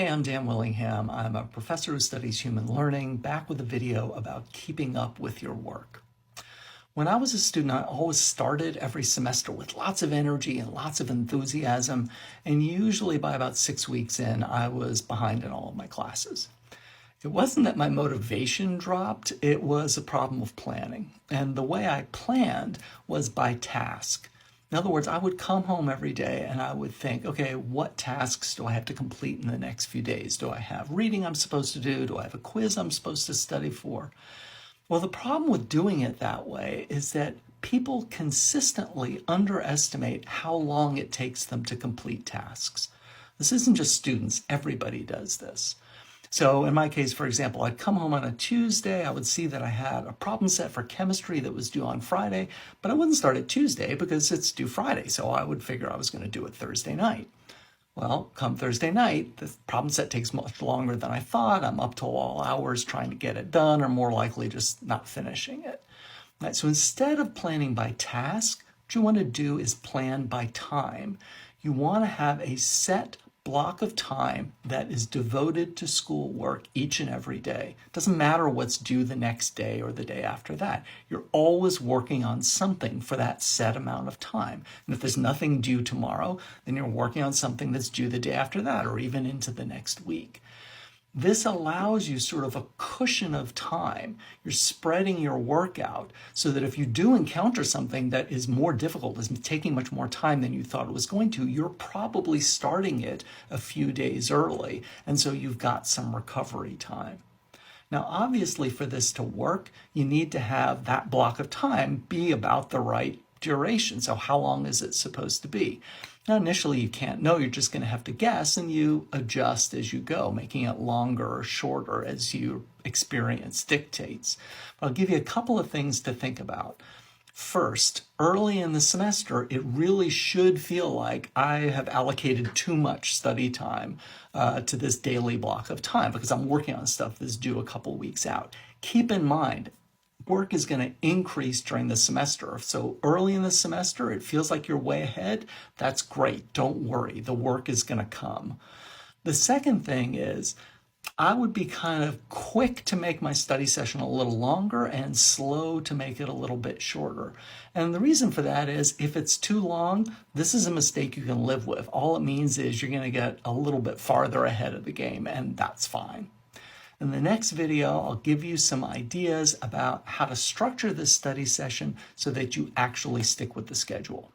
Hey, I'm Dan Willingham. I'm a professor who studies human learning, back with a video about keeping up with your work. When I was a student, I always started every semester with lots of energy and lots of enthusiasm, and usually by about 6 weeks in, I was behind in all of my classes. It wasn't that my motivation dropped, it was a problem of planning. And the way I planned was by task. In other words, I would come home every day and I would think, okay, what tasks do I have to complete in the next few days? Do I have reading I'm supposed to do? Do I have a quiz I'm supposed to study for? Well, the problem with doing it that way is that people consistently underestimate how long it takes them to complete tasks. This isn't just students, everybody does this. So in my case, for example, I'd come home on a Tuesday, I would see that I had a problem set for chemistry that was due on Friday, but I wouldn't start it Tuesday because it's due Friday, so I would figure I was going to do it Thursday night. Well, come Thursday night, the problem set takes much longer than I thought. I'm up till all hours trying to get it done, or more likely just not finishing it. Right, so instead of planning by task, what you want to do is plan by time. You want to have a set block of time that is devoted to schoolwork each and every day. It doesn't matter what's due the next day or the day after that. You're always working on something for that set amount of time. And if there's nothing due tomorrow, then you're working on something that's due the day after that or even into the next week. This allows you sort of a cushion of time. You're spreading your work out so that if you do encounter something that is more difficult, is taking much more time than you thought it was going to, you're probably starting it a few days early. And so you've got some recovery time. Now, obviously, for this to work, you need to have that block of time be about the right duration. So how long is it supposed to be? Now, initially, you can't know. You're just going to have to guess, and you adjust as you go, making it longer or shorter as your experience dictates. But I'll give you a couple of things to think about. First, early in the semester, it really should feel like I have allocated too much study time to this daily block of time because I'm working on stuff that's due a couple weeks out. Keep in mind, work is going to increase during the semester. So early in the semester, it feels like you're way ahead. That's great. Don't worry. The work is going to come. The second thing is I would be kind of quick to make my study session a little longer and slow to make it a little bit shorter. And the reason for that is if it's too long, this is a mistake you can live with. All it means is you're going to get a little bit farther ahead of the game, and that's fine. In the next video, I'll give you some ideas about how to structure this study session so that you actually stick with the schedule.